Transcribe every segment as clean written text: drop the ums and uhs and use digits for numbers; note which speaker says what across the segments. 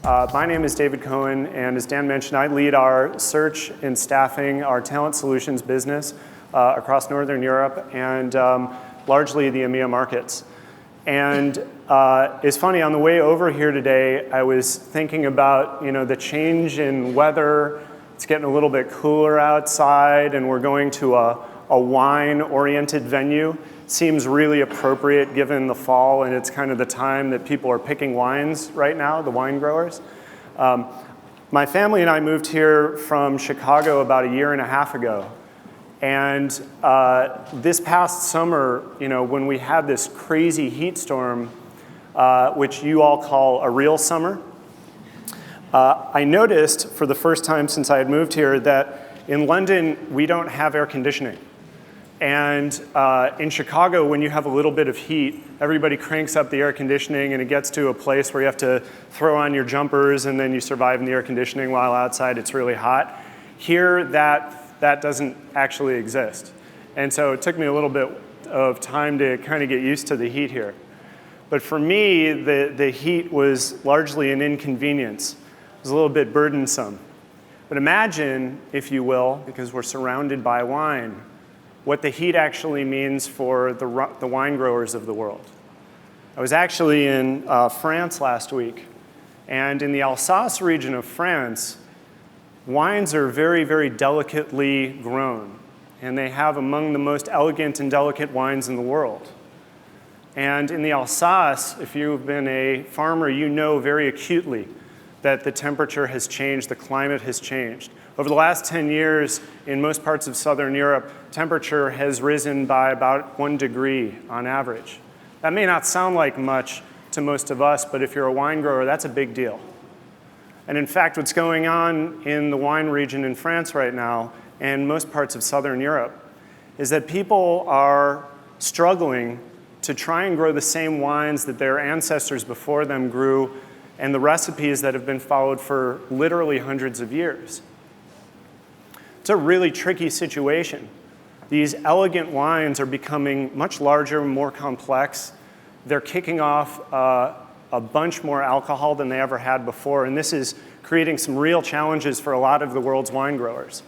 Speaker 1: My name is David Cohen, and as Dan mentioned, I lead our search and staffing, our talent solutions business across Northern Europe and largely the EMEA markets. And it's funny, on the way over here today, I was thinking about the change in weather. It's getting a little bit cooler outside, and we're going to a wine-oriented venue. Seems really appropriate given the fall, and it's kind of the time that people are picking wines right now, the wine growers. My family and I moved here from Chicago about a year and a half ago. And this past summer, when we had this crazy heat storm, which you all call a real summer, I noticed for the first time since I had moved here that in London, we don't have air conditioning. And in Chicago, when you have a little bit of heat, everybody cranks up the air conditioning, and it gets to a place where you have to throw on your jumpers, and then you survive in the air conditioning while outside it's really hot. Here, that doesn't actually exist. And so it took me a little bit of time to kind of get used to the heat here. But for me, the heat was largely an inconvenience. It was a little bit burdensome. But imagine, if you will, because we're surrounded by wine, what the heat actually means for the wine growers of the world. I was actually in France last week, and in the Alsace region of France, wines are very, very delicately grown, and they have among the most elegant and delicate wines in the world. And in the Alsace, if you've been a farmer, you know very acutely that the temperature has changed, the climate has changed. Over the last 10 years, in most parts of Southern Europe, temperature has risen by about 1 degree on average. That may not sound like much to most of us, but if you're a wine grower, that's a big deal. And in fact, what's going on in the wine region in France right now, and most parts of Southern Europe, is that people are struggling to try and grow the same wines that their ancestors before them grew, and the recipes that have been followed for literally hundreds of years. It's a really tricky situation. These elegant wines are becoming much larger, more complex. They're kicking off a bunch more alcohol than they ever had before, and this is creating some real challenges for a lot of the world's wine growers.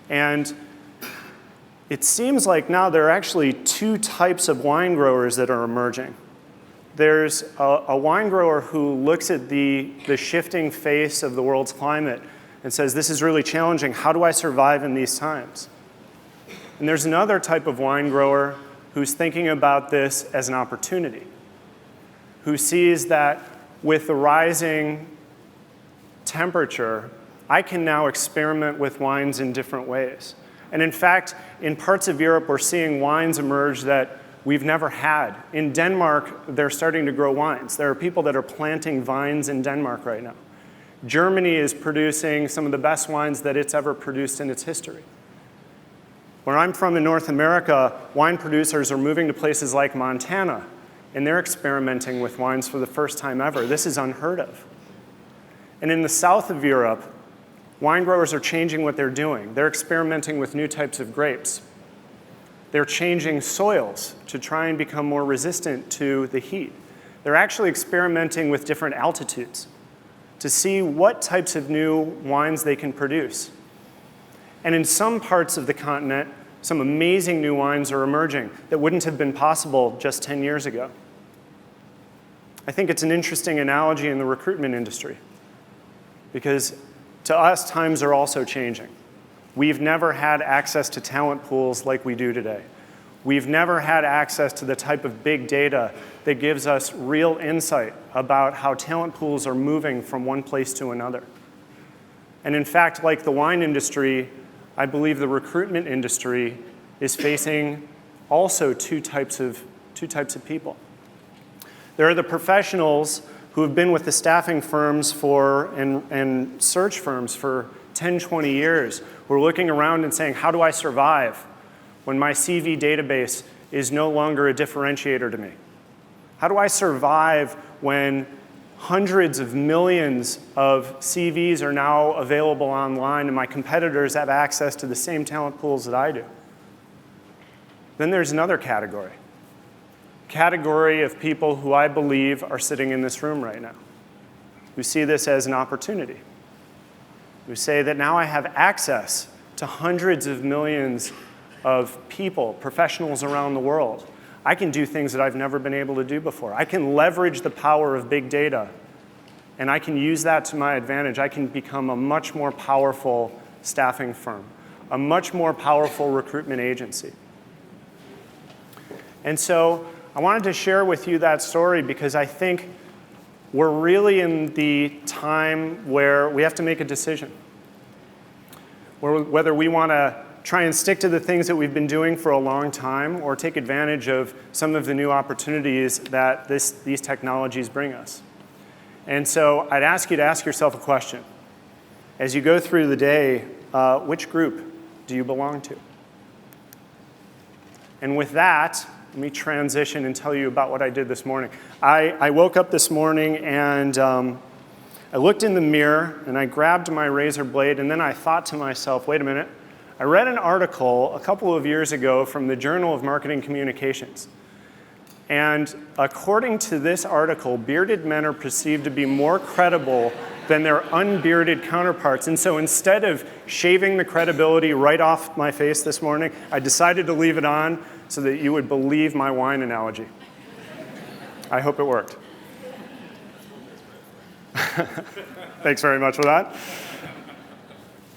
Speaker 1: And it seems like now there are actually two types of wine growers that are emerging. There's a wine grower who looks at the shifting face of the world's climate and says, this is really challenging. How do I survive in these times? And there's another type of wine grower who's thinking about this as an opportunity, who sees that with the rising temperature, I can now experiment with wines in different ways. And in fact, in parts of Europe, we're seeing wines emerge that we've never had. In Denmark, they're starting to grow wines. There are people that are planting vines in Denmark right now. Germany is producing some of the best wines that it's ever produced in its history. Where I'm from in North America, wine producers are moving to places like Montana, and they're experimenting with wines for the first time ever. This is unheard of. And in the south of Europe, wine growers are changing what they're doing. They're experimenting with new types of grapes. They're changing soils to try and become more resistant to the heat. They're actually experimenting with different altitudes to see what types of new wines they can produce. And in some parts of the continent, some amazing new wines are emerging that wouldn't have been possible just 10 years ago. I think it's an interesting analogy in the recruitment industry, because to us, times are also changing. We've never had access to talent pools like we do today. We've never had access to the type of big data that gives us real insight about how talent pools are moving from one place to another. And in fact, like the wine industry, I believe the recruitment industry is facing also two types of people. There are the professionals who have been with the staffing firms and search firms for 10, 20 years, who are looking around and saying, how do I survive when my CV database is no longer a differentiator to me? How do I survive when hundreds of millions of CVs are now available online and my competitors have access to the same talent pools that I do? Then there's another category of people who I believe are sitting in this room right now. who see this as an opportunity, who say that now I have access to hundreds of millions of people, professionals around the world. I can do things that I've never been able to do before. I can leverage the power of big data, and I can use that to my advantage. I can become a much more powerful staffing firm, a much more powerful recruitment agency. And so I wanted to share with you that story because I think we're really in the time where we have to make a decision. Whether we want to try and stick to the things that we've been doing for a long time or take advantage of some of the new opportunities that these technologies bring us. And so I'd ask you to ask yourself a question. As you go through the day, which group do you belong to? And with that, let me transition and tell you about what I did this morning. I woke up this morning and I looked in the mirror and I grabbed my razor blade and then I thought to myself, wait a minute, I read an article a couple of years ago from the Journal of Marketing Communications. And according to this article, bearded men are perceived to be more credible than their unbearded counterparts. And so instead of shaving the credibility right off my face this morning, I decided to leave it on so that you would believe my wine analogy. I hope it worked. Thanks very much for that.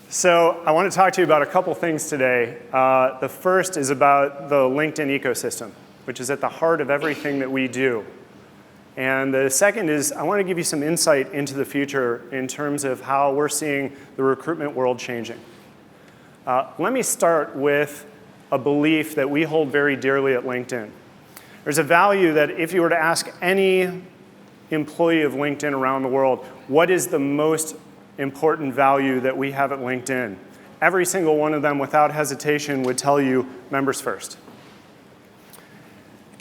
Speaker 1: So I want to talk to you about a couple things today. The first is about the LinkedIn ecosystem, which is at the heart of everything that we do. And the second is I want to give you some insight into the future in terms of how we're seeing the recruitment world changing. Let me start with a belief that we hold very dearly at LinkedIn. There's a value that if you were to ask any employee of LinkedIn around the world, what is the most important value that we have at LinkedIn? Every single one of them, without hesitation, would tell you members first.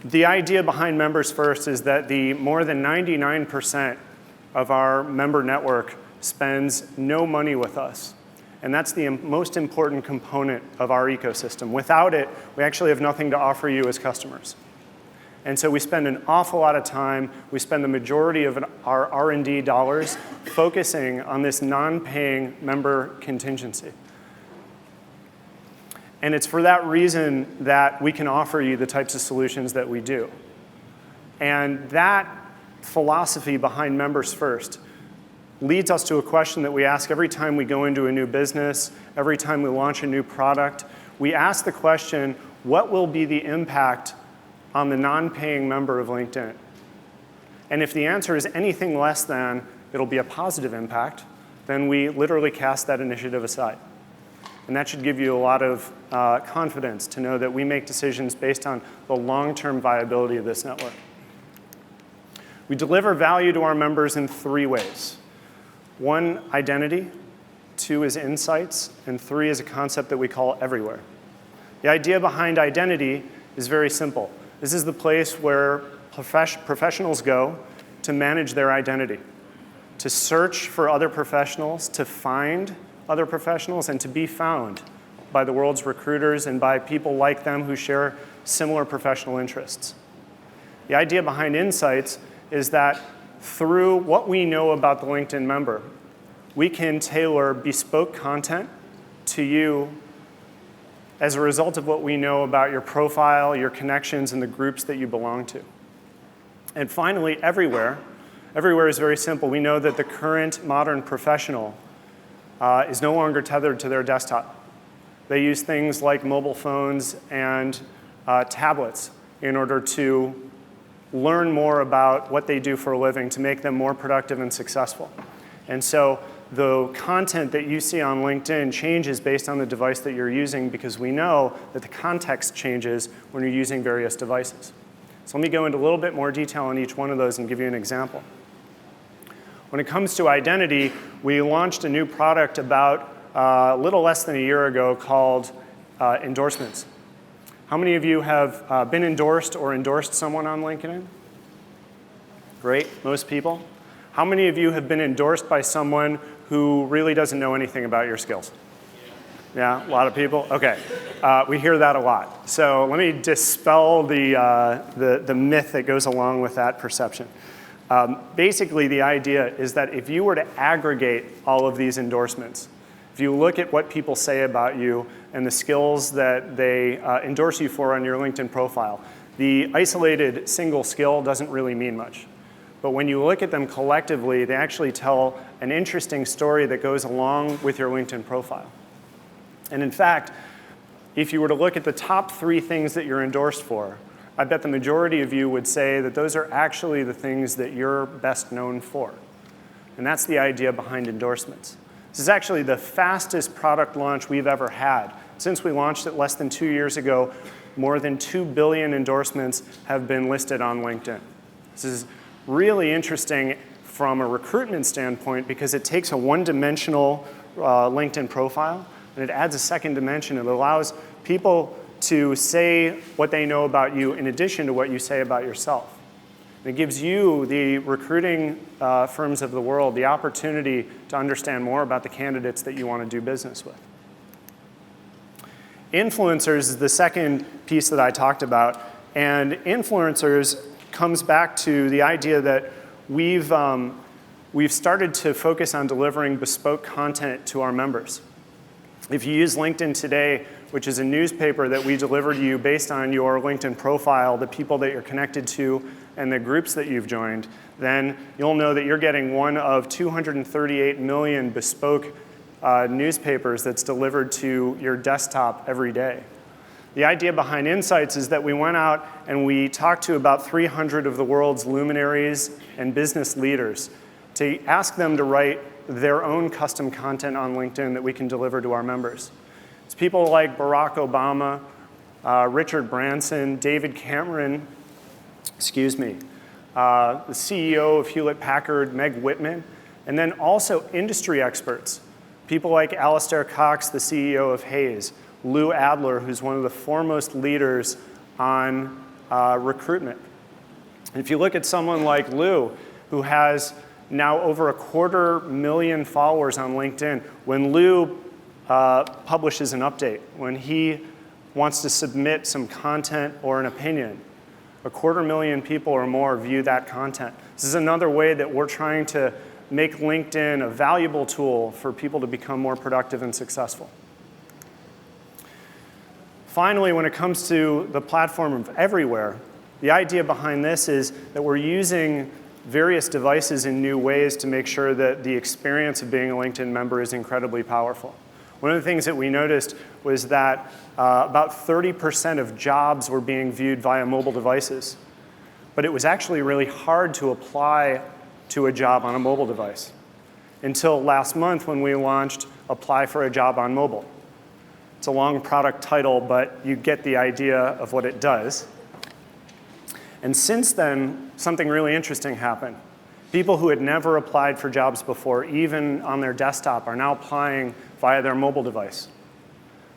Speaker 1: The idea behind members first is that the more than 99% of our member network spends no money with us. And that's the most important component of our ecosystem. Without it, we actually have nothing to offer you as customers. And so we spend an awful lot of time, we spend the majority of our R&D dollars focusing on this non-paying member contingency. And it's for that reason that we can offer you the types of solutions that we do. And that philosophy behind members first leads us to a question that we ask every time we go into a new business, every time we launch a new product. We ask the question, what will be the impact on the non-paying member of LinkedIn? And if the answer is anything less than it'll be a positive impact, then we literally cast that initiative aside. And that should give you a lot of confidence to know that we make decisions based on the long-term viability of this network. We deliver value to our members in three ways. One, identity. Two is insights. And three is a concept that we call everywhere. The idea behind identity is very simple. This is the place where professionals go to manage their identity, to search for other professionals, to find other professionals, and to be found by the world's recruiters and by people like them who share similar professional interests. The idea behind insights is that through what we know about the LinkedIn member, we can tailor bespoke content to you as a result of what we know about your profile, your connections, and the groups that you belong to. And finally, everywhere. Everywhere is very simple. We know that the current modern professional is no longer tethered to their desktop. They use things like mobile phones and tablets in order to learn more about what they do for a living to make them more productive and successful. And so the content that you see on LinkedIn changes based on the device that you're using because we know that the context changes when you're using various devices. So let me go into a little bit more detail on each one of those and give you an example. When it comes to identity, we launched a new product about a little less than a year ago called Endorsements. How many of you have been endorsed or endorsed someone on LinkedIn? Great, most people. How many of you have been endorsed by someone who really doesn't know anything about your skills? Yeah, a lot of people? Okay, we hear that a lot. So let me dispel the myth that goes along with that perception. Basically, the idea is that if you were to aggregate all of these endorsements, if you look at what people say about you and the skills that they endorse you for on your LinkedIn profile, the isolated single skill doesn't really mean much. But when you look at them collectively, they actually tell an interesting story that goes along with your LinkedIn profile. And in fact, if you were to look at the top 3 things that you're endorsed for, I bet the majority of you would say that those are actually the things that you're best known for. And that's the idea behind endorsements. This is actually the fastest product launch we've ever had. Since we launched it less than 2 years ago, more than 2 billion endorsements have been listed on LinkedIn. This is really interesting from a recruitment standpoint because it takes a one-dimensional LinkedIn profile and it adds a second dimension. It allows people to say what they know about you in addition to what you say about yourself. And it gives you, the recruiting firms of the world, the opportunity to understand more about the candidates that you want to do business with. Influencers is the second piece that I talked about. And influencers comes back to the idea that we've started to focus on delivering bespoke content to our members. If you use LinkedIn today, which is a newspaper that we deliver to you based on your LinkedIn profile, the people that you're connected to, and the groups that you've joined, then you'll know that you're getting one of 238 million bespoke newspapers that's delivered to your desktop every day. The idea behind Insights is that we went out and we talked to about 300 of the world's luminaries and business leaders to ask them to write their own custom content on LinkedIn that we can deliver to our members. It's people like Barack Obama, Richard Branson, David Cameron, the CEO of Hewlett-Packard, Meg Whitman, and then also industry experts, people like Alistair Cox, the CEO of Hayes, Lou Adler, who's one of the foremost leaders on recruitment. And if you look at someone like Lou, who has now over 250,000 followers on LinkedIn, when Lou publishes an update, when he wants to submit some content or an opinion, 250,000 people or more view that content. This is another way that we're trying to make LinkedIn a valuable tool for people to become more productive and successful. Finally, when it comes to the platform of everywhere, the idea behind this is that we're using various devices in new ways to make sure that the experience of being a LinkedIn member is incredibly powerful. One of the things that we noticed was that about 30% of jobs were being viewed via mobile devices. But it was actually really hard to apply to a job on a mobile device until last month when we launched Apply for a Job on Mobile. It's a long product title, but you get the idea of what it does. And since then, something really interesting happened. People who had never applied for jobs before, even on their desktop, are now applying via their mobile device.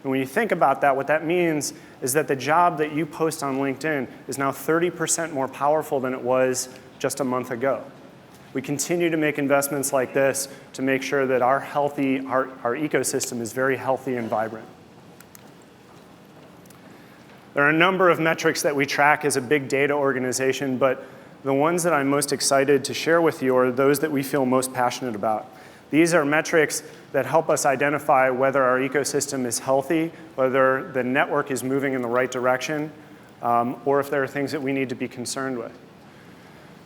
Speaker 1: And when you think about that, what that means is that the job that you post on LinkedIn is now 30% more powerful than it was just a month ago. We continue to make investments like this to make sure that our ecosystem is very healthy and vibrant. There are a number of metrics that we track as a big data organization, but the ones that I'm most excited to share with you are those that we feel most passionate about. These are metrics that help us identify whether our ecosystem is healthy, whether the network is moving in the right direction, or if there are things that we need to be concerned with.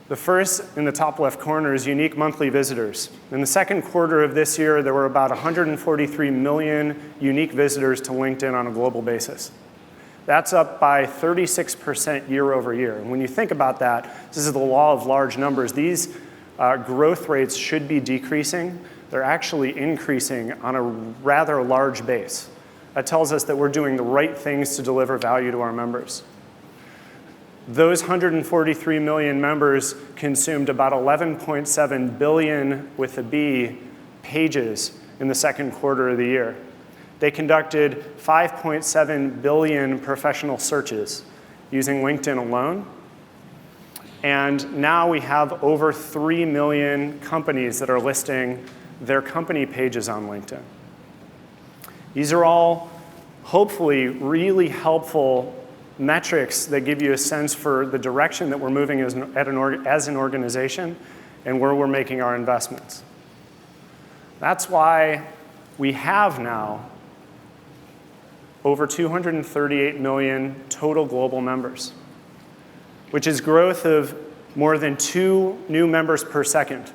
Speaker 1: The first in the top left corner is unique monthly visitors. In the second quarter of this year, there were about 143 million unique visitors to LinkedIn on a global basis. That's up by 36% year over year. And when you think about that, this is the law of large numbers. These growth rates should be decreasing. They're actually increasing on a rather large base. That tells us that we're doing the right things to deliver value to our members. Those 143 million members consumed about 11.7 billion with a B pages in the second quarter of the year. They conducted 5.7 billion professional searches using LinkedIn alone. And now we have over 3 million companies that are listing their company pages on LinkedIn. These are all hopefully really helpful metrics that give you a sense for the direction that we're moving as an organization and where we're making our investments. That's why we have now over 238 million total global members, which is growth of more than 2 new members per second.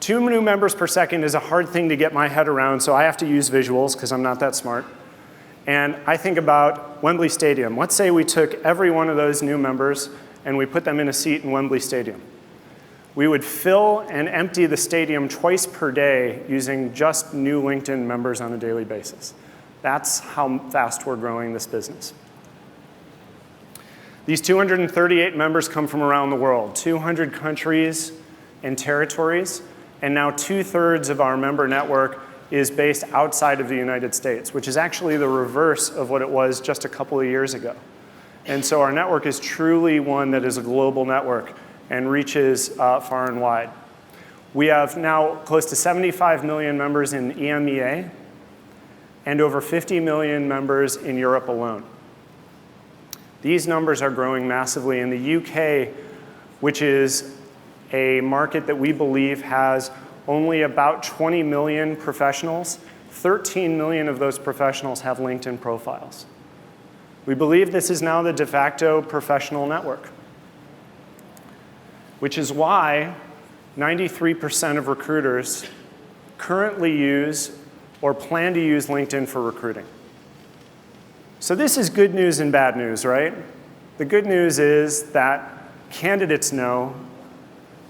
Speaker 1: 2 new members per second is a hard thing to get my head around, so I have to use visuals because I'm not that smart. And I think about Wembley Stadium. Let's say we took every one of those new members and we put them in a seat in Wembley Stadium. We would fill and empty the stadium twice per day using just new LinkedIn members on a daily basis. That's how fast we're growing this business. These 238 members come from around the world, 200 countries and territories, and now 2/3 of our member network is based outside of the United States, which is actually the reverse of what it was just a couple of years ago. And so our network is truly one that is a global network and reaches far and wide. We have now close to 75 million members in EMEA and over 50 million members in Europe alone. These numbers are growing massively in the UK, which is a market that we believe has only about 20 million professionals. 13 million of those professionals have LinkedIn profiles. We believe this is now the de facto professional network, which is why 93% of recruiters currently use or plan to use LinkedIn for recruiting. So this is good news and bad news, right? The good news is that candidates know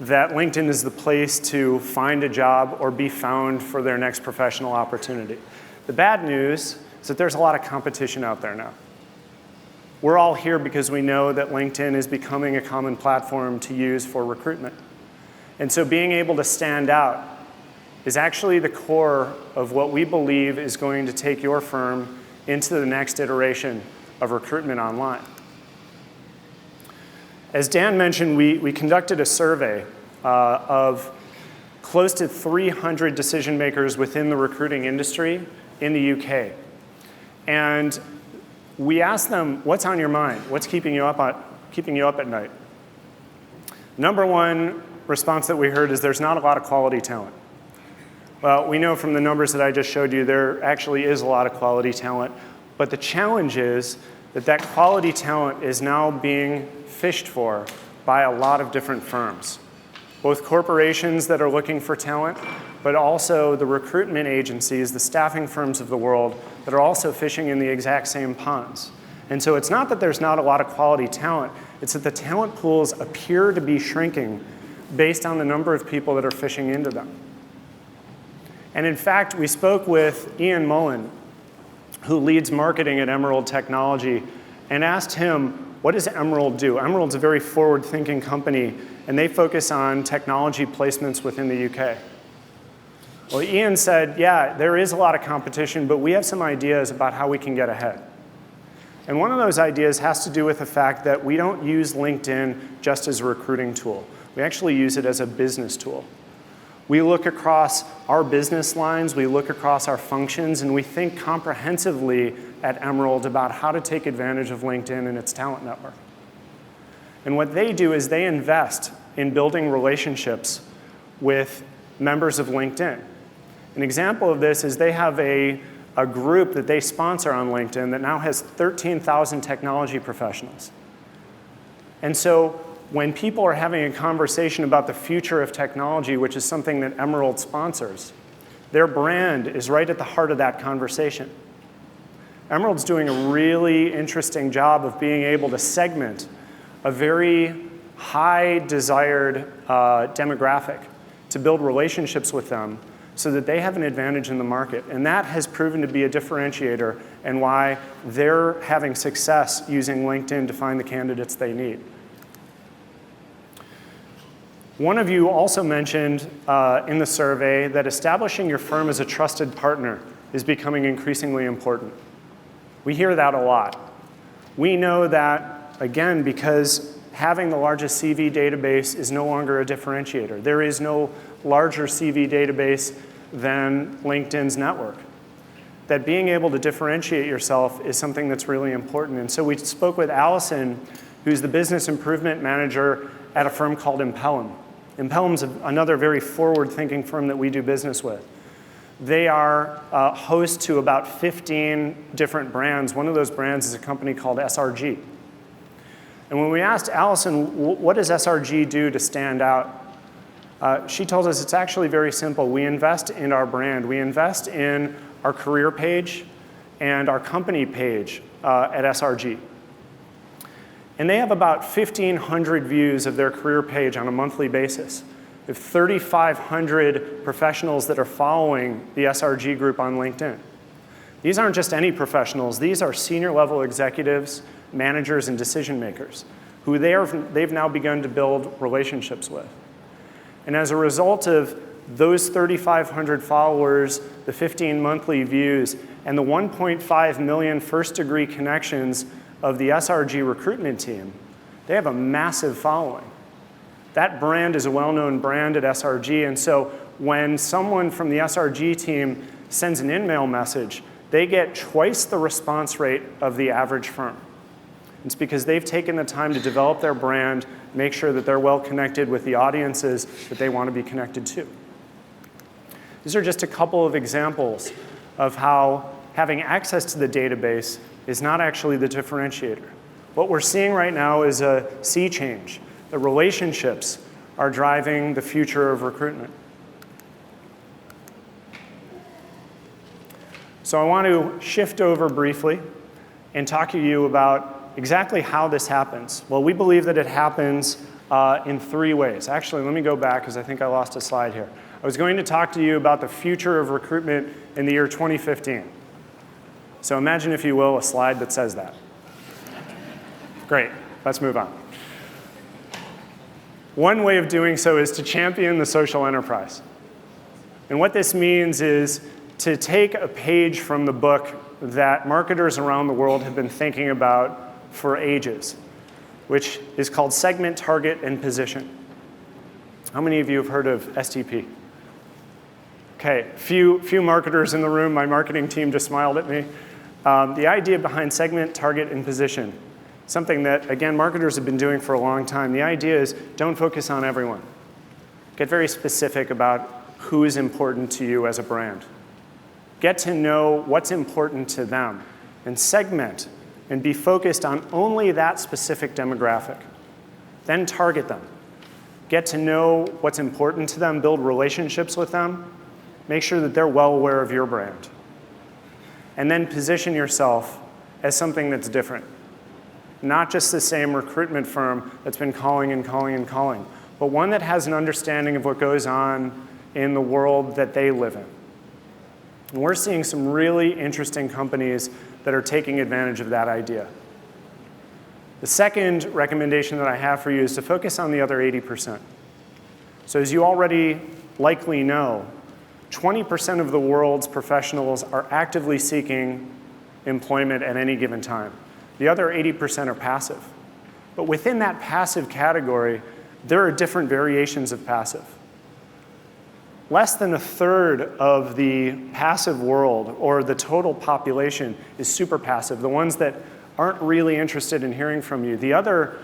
Speaker 1: that LinkedIn is the place to find a job or be found for their next professional opportunity. The bad news is that there's a lot of competition out there now. We're all here because we know that LinkedIn is becoming a common platform to use for recruitment. And so being able to stand out is actually the core of what we believe is going to take your firm into the next iteration of recruitment online. As Dan mentioned, we conducted a survey of close to 300 decision makers within the recruiting industry in the UK. And we asked them, what's on your mind? What's keeping you up at night? Number one response that we heard is there's not a lot of quality talent. Well, we know from the numbers that I just showed you, there actually is a lot of quality talent. But the challenge is that that quality talent is now being fished for by a lot of different firms, both corporations that are looking for talent, but also the recruitment agencies, the staffing firms of the world that are also fishing in the exact same ponds. And so it's not that there's not a lot of quality talent, it's that the talent pools appear to be shrinking based on the number of people that are fishing into them. And in fact, we spoke with Ian Mullen, who leads marketing at Emerald Technology, and asked him, what does Emerald do? Emerald's a very forward-thinking company, and they focus on technology placements within the UK. Well, Ian said, yeah, there is a lot of competition, but we have some ideas about how we can get ahead. And one of those ideas has to do with the fact that we don't use LinkedIn just as a recruiting tool. We actually use it as a business tool. We look across our business lines, we look across our functions, and we think comprehensively at Emerald about how to take advantage of LinkedIn and its talent network. And what they do is they invest in building relationships with members of LinkedIn. An example of this is they have a group that they sponsor on LinkedIn that now has 13,000 technology professionals. And so when people are having a conversation about the future of technology, which is something that Emerald sponsors, their brand is right at the heart of that conversation. Emerald's doing a really interesting job of being able to segment a very high desired demographic to build relationships with them so that they have an advantage in the market. And that has proven to be a differentiator and why they're having success using LinkedIn to find the candidates they need. One of you also mentioned in the survey that establishing your firm as a trusted partner is becoming increasingly important. We hear that a lot. We know that, again, because having the largest CV database is no longer a differentiator. There is no larger CV database than LinkedIn's network. that being able to differentiate yourself is something that's really important. And so we spoke with Allison, who's the business improvement manager at a firm called Impellum. Impellum's another very forward-thinking firm that we do business with. They are host to about 15 different brands. One of those brands is a company called SRG. And when we asked Allison, what does SRG do to stand out? She told us it's actually very simple. We invest in our brand. We invest in our career page and our company page at SRG. And they have about 1,500 views of their career page on a monthly basis. They have 3,500 professionals that are following the SRG group on LinkedIn. These aren't just any professionals. These are senior level executives, managers, and decision makers who they've now begun to build relationships with. And as a result of those 3,500 followers, the 15 monthly views, and the 1.5 million first-degree connections of the SRG recruitment team, they have a massive following. That brand is a well-known brand at SRG, and so when someone from the SRG team sends an in-mail message, they get twice the response rate of the average firm. It's because they've taken the time to develop their brand, make sure that they're well connected with the audiences that they want to be connected to. These are just a couple of examples of how having access to the database is not actually the differentiator. What we're seeing right now is a sea change. The relationships are driving the future of recruitment. So I want to shift over briefly and talk to you about exactly how this happens. Well, we believe that it happens in 3 ways. Actually, let me go back because I think I lost a slide here. I was going to talk to you about the future of recruitment in the year 2015. So imagine, if you will, a slide that says that. Great, let's move on. One way of doing so is to champion the social enterprise. And what this means is to take a page from the book that marketers around the world have been thinking about for ages, which is called Segment, Target, and Position. How many of you have heard of STP? Okay, few marketers in the room. My marketing team just smiled at me. The idea behind segment, target, and position, something that, again, marketers have been doing for a long time. The idea is don't focus on everyone. Get very specific about who is important to you as a brand. Get to know what's important to them and segment and be focused on only that specific demographic. Then target them. Get to know what's important to them, build relationships with them, make sure that they're well aware of your brand. And then position yourself as something that's different. Not just the same recruitment firm that's been calling and calling and calling, but one that has an understanding of what goes on in the world that they live in. And we're seeing some really interesting companies that are taking advantage of that idea. The second recommendation that I have for you is to focus on the other 80%. So as you already likely know, 20% of the world's professionals are actively seeking employment at any given time. The other 80% are passive. But within that passive category, there are different variations of passive. Less than 1/3 of the passive world, or the total population, is super passive, the ones that aren't really interested in hearing from you. The other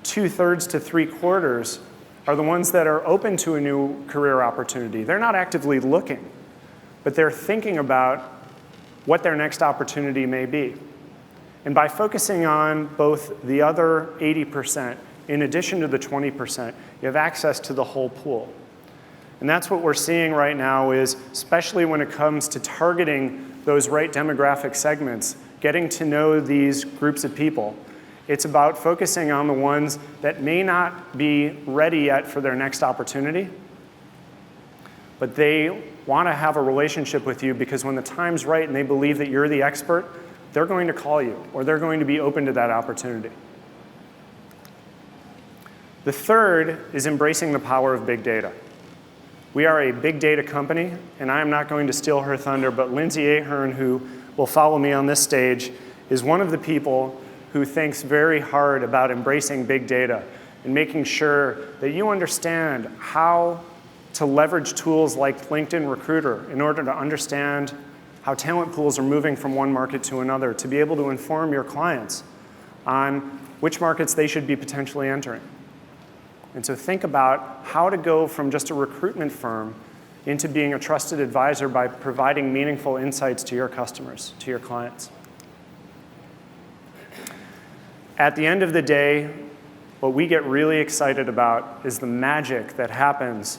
Speaker 1: 2/3 to 3/4 are the ones that are open to a new career opportunity. They're not actively looking, but they're thinking about what their next opportunity may be. And by focusing on both the other 80%, in addition to the 20%, you have access to the whole pool. And that's what we're seeing right now is, especially when it comes to targeting those right demographic segments, getting to know these groups of people, it's about focusing on the ones that may not be ready yet for their next opportunity, but they want to have a relationship with you because when the time's right and they believe that you're the expert, they're going to call you or they're going to be open to that opportunity. The third is embracing the power of big data. We are a big data company, and I am not going to steal her thunder, but Lindsay Ahern, who will follow me on this stage, is one of the people who thinks very hard about embracing big data and making sure that you understand how to leverage tools like LinkedIn Recruiter in order to understand how talent pools are moving from one market to another, to be able to inform your clients on which markets they should be potentially entering. And so think about how to go from just a recruitment firm into being a trusted advisor by providing meaningful insights to your customers, to your clients. At the end of the day, what we get really excited about is the magic that happens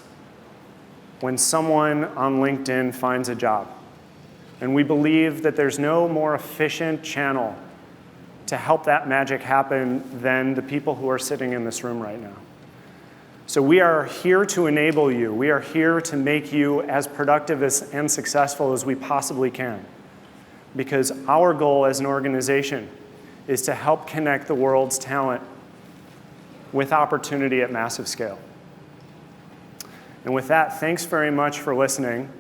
Speaker 1: when someone on LinkedIn finds a job. And we believe that there's no more efficient channel to help that magic happen than the people who are sitting in this room right now. So we are here to enable you. We are here to make you as productive and successful as we possibly can. Because our goal as an organization is to help connect the world's talent with opportunity at massive scale. And with that, thanks very much for listening.